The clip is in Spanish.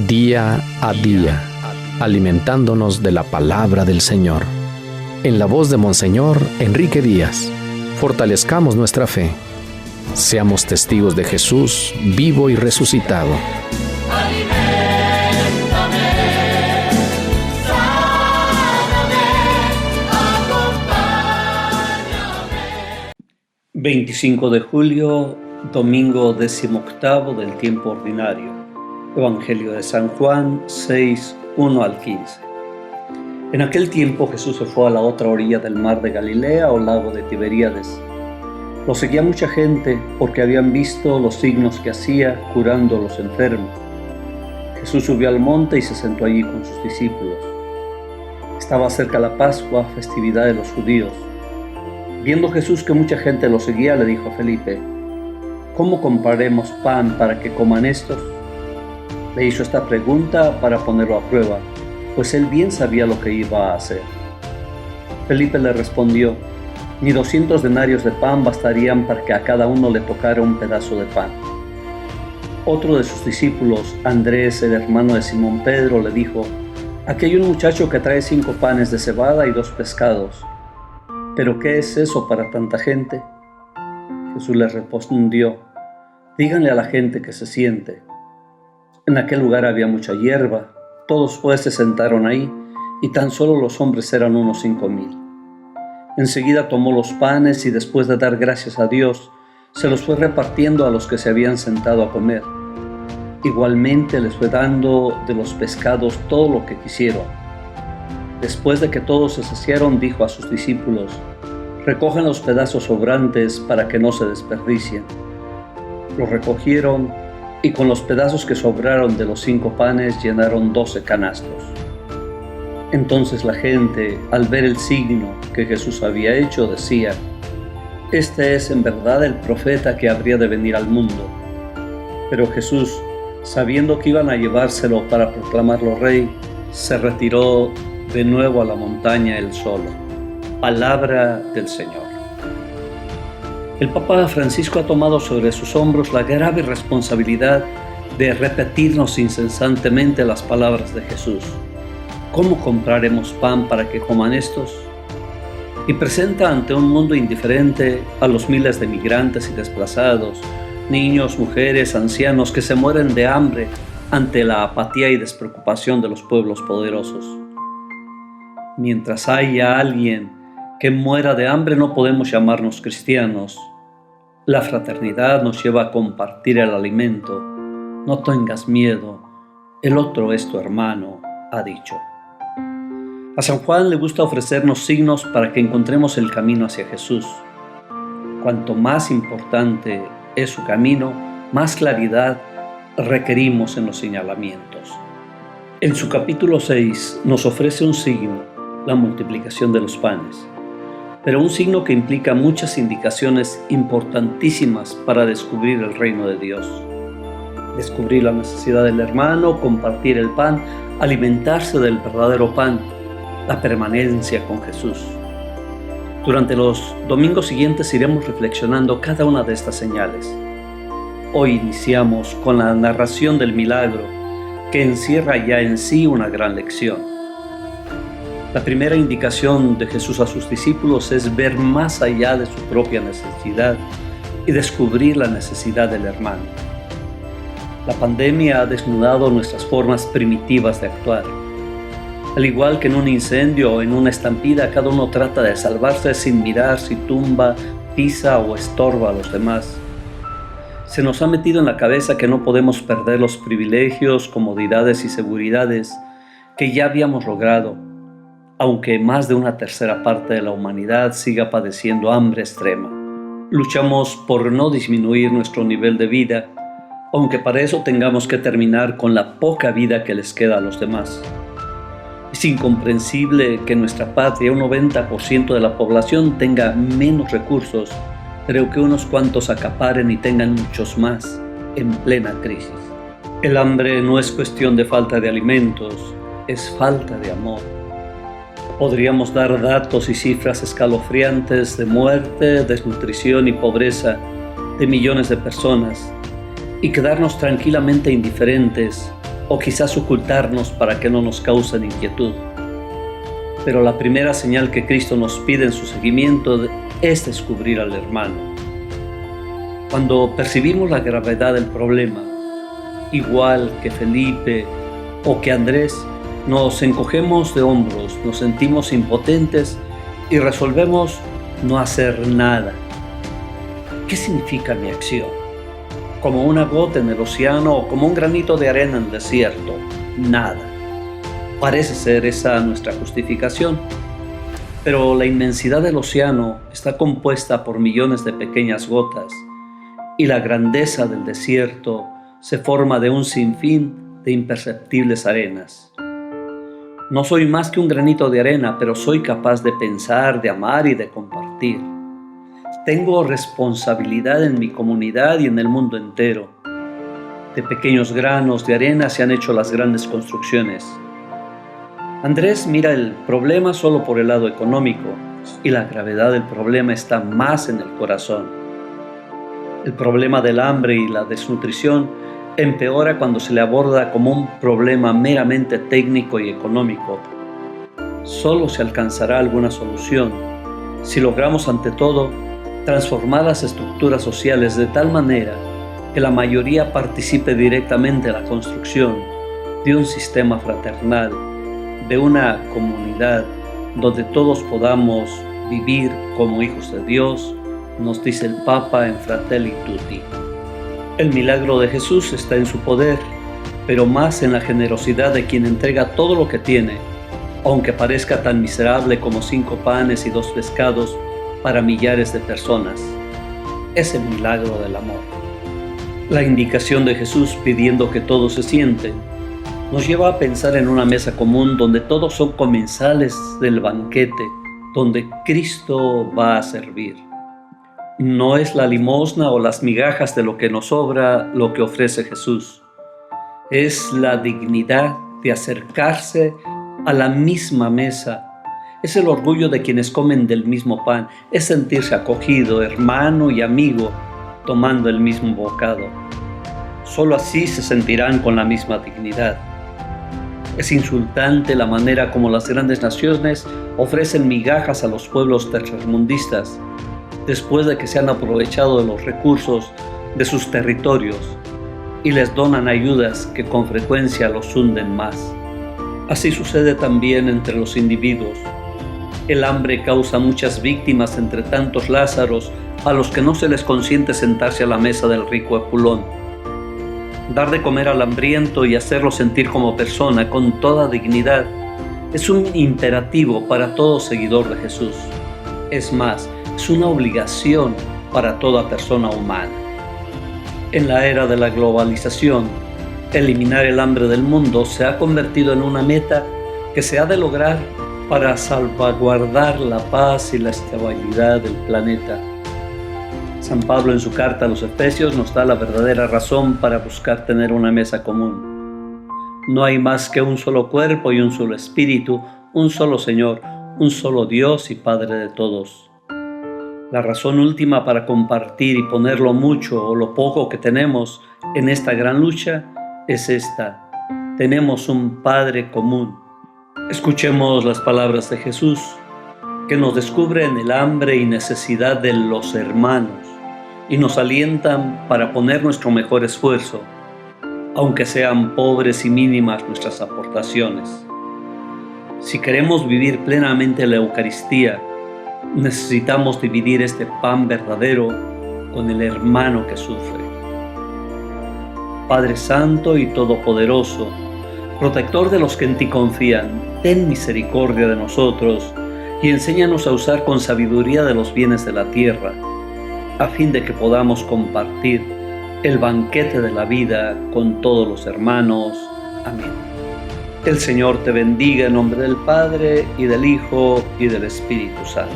día a día, alimentándonos de la palabra del Señor. En la voz de Monseñor Enrique Díaz, fortalezcamos nuestra fe. Seamos testigos de Jesús vivo y resucitado. Aliméntame, sáname, acompáñame. 25 de julio, domingo 18º del tiempo ordinario. Evangelio de San Juan 6, 1 al 15. En aquel tiempo Jesús se fue a la otra orilla del mar de Galilea o lago de Tiberíades. Lo seguía mucha gente porque habían visto los signos que hacía curando a los enfermos. Jesús subió al monte y se sentó allí con sus discípulos. Estaba cerca la Pascua, festividad de los judíos. Viendo Jesús que mucha gente lo seguía, le dijo a Felipe: ¿Cómo compraremos pan para que coman estos? Le hizo esta pregunta para ponerlo a prueba, pues él bien sabía lo que iba a hacer. Felipe le respondió: ni 200 denarios de pan bastarían para que a cada uno le tocara un pedazo de pan. Otro de sus discípulos, Andrés, el hermano de Simón Pedro, le dijo: aquí hay un muchacho que trae 5 panes de cebada y 2 pescados. ¿Pero qué es eso para tanta gente? Jesús le respondió: díganle a la gente que se siente. En aquel lugar había mucha hierba. Todos pues se sentaron ahí, y tan solo los hombres eran unos 5,000. Enseguida tomó los panes y después de dar gracias a Dios, se los fue repartiendo a los que se habían sentado a comer. Igualmente les fue dando de los pescados todo lo que quisieron. Después de que todos se saciaron, dijo a sus discípulos: recojan los pedazos sobrantes para que no se desperdicien. Los recogieron y con los pedazos que sobraron de los 5 panes llenaron 12 canastos. Entonces la gente, al ver el signo que Jesús había hecho, decía: este es en verdad el profeta que habría de venir al mundo. Pero Jesús, sabiendo que iban a llevárselo para proclamarlo rey, se retiró de nuevo a la montaña él solo. Palabra del Señor. El Papa Francisco ha tomado sobre sus hombros la grave responsabilidad de repetirnos incesantemente las palabras de Jesús. ¿Cómo compraremos pan para que coman estos? Y presenta ante un mundo indiferente a los miles de migrantes y desplazados, niños, mujeres, ancianos que se mueren de hambre ante la apatía y despreocupación de los pueblos poderosos. Mientras haya alguien que muera de hambre, no podemos llamarnos cristianos. La fraternidad nos lleva a compartir el alimento. No tengas miedo, el otro es tu hermano, ha dicho. A San Juan le gusta ofrecernos signos para que encontremos el camino hacia Jesús. Cuanto más importante es su camino, más claridad requerimos en los señalamientos. En su capítulo 6 nos ofrece un signo, la multiplicación de los panes, pero un signo que implica muchas indicaciones importantísimas para descubrir el reino de Dios. Descubrir la necesidad del hermano, compartir el pan, alimentarse del verdadero pan, la permanencia con Jesús. Durante los domingos siguientes iremos reflexionando cada una de estas señales. Hoy iniciamos con la narración del milagro, que encierra ya en sí una gran lección. La primera indicación de Jesús a sus discípulos es ver más allá de su propia necesidad y descubrir la necesidad del hermano. La pandemia ha desnudado nuestras formas primitivas de actuar. Al igual que en un incendio o en una estampida, cada uno trata de salvarse sin mirar si tumba, pisa o estorba a los demás. Se nos ha metido en la cabeza que no podemos perder los privilegios, comodidades y seguridades que ya habíamos logrado, aunque más de una tercera parte de la humanidad siga padeciendo hambre extrema. Luchamos por no disminuir nuestro nivel de vida, aunque para eso tengamos que terminar con la poca vida que les queda a los demás. Es incomprensible que en nuestra patria un 90% de la población tenga menos recursos, pero que unos cuantos acaparen y tengan muchos más en plena crisis. El hambre no es cuestión de falta de alimentos, es falta de amor. Podríamos dar datos y cifras escalofriantes de muerte, desnutrición y pobreza de millones de personas y quedarnos tranquilamente indiferentes o quizás ocultarnos para que no nos causen inquietud. Pero la primera señal que Cristo nos pide en su seguimiento es descubrir al hermano. Cuando percibimos la gravedad del problema, igual que Felipe o que Andrés, nos encogemos de hombros, nos sentimos impotentes y resolvemos no hacer nada. ¿Qué significa mi acción? ¿Como una gota en el océano o como un granito de arena en el desierto? Nada. Parece ser esa nuestra justificación. Pero la inmensidad del océano está compuesta por millones de pequeñas gotas y la grandeza del desierto se forma de un sinfín de imperceptibles arenas. No soy más que un granito de arena, pero soy capaz de pensar, de amar y de compartir. Tengo responsabilidad en mi comunidad y en el mundo entero. De pequeños granos de arena se han hecho las grandes construcciones. Andrés mira el problema solo por el lado económico y la gravedad del problema está más en el corazón. El problema del hambre y la desnutrición empeora cuando se le aborda como un problema meramente técnico y económico. Solo se alcanzará alguna solución si logramos ante todo transformar las estructuras sociales de tal manera que la mayoría participe directamente en la construcción de un sistema fraternal, de una comunidad donde todos podamos vivir como hijos de Dios, nos dice el Papa en Fratelli Tutti. El milagro de Jesús está en su poder, pero más en la generosidad de quien entrega todo lo que tiene, aunque parezca tan miserable como 5 panes y 2 pescados para millares de personas. Es el milagro del amor. La indicación de Jesús pidiendo que todos se sienten nos lleva a pensar en una mesa común donde todos son comensales del banquete, donde Cristo va a servir. No es la limosna o las migajas de lo que nos sobra lo que ofrece Jesús. Es la dignidad de acercarse a la misma mesa. Es el orgullo de quienes comen del mismo pan. Es sentirse acogido, hermano y amigo, tomando el mismo bocado. Solo así se sentirán con la misma dignidad. Es insultante la manera como las grandes naciones ofrecen migajas a los pueblos tercermundistas, después de que se han aprovechado de los recursos de sus territorios y les donan ayudas que con frecuencia los hunden más. Así sucede también entre los individuos. El hambre causa muchas víctimas entre tantos Lázaros a los que no se les consiente sentarse a la mesa del rico Epulón. Dar de comer al hambriento y hacerlo sentir como persona con toda dignidad es un imperativo para todo seguidor de Jesús. Es más, es una obligación para toda persona humana. En la era de la globalización, eliminar el hambre del mundo se ha convertido en una meta que se ha de lograr para salvaguardar la paz y la estabilidad del planeta. San Pablo en su carta a los Efesios nos da la verdadera razón para buscar tener una mesa común. No hay más que un solo cuerpo y un solo espíritu, un solo Señor, un solo Dios y Padre de todos. La razón última para compartir y poner lo mucho o lo poco que tenemos en esta gran lucha es esta: tenemos un Padre común. Escuchemos las palabras de Jesús, que nos descubren el hambre y necesidad de los hermanos y nos alientan para poner nuestro mejor esfuerzo, aunque sean pobres y mínimas nuestras aportaciones. Si queremos vivir plenamente la Eucaristía, necesitamos dividir este pan verdadero con el hermano que sufre. Padre Santo y Todopoderoso, protector de los que en ti confían, ten misericordia de nosotros y enséñanos a usar con sabiduría de los bienes de la tierra, a fin de que podamos compartir el banquete de la vida con todos los hermanos. Amén. El Señor te bendiga en nombre del Padre, y del Hijo, y del Espíritu Santo.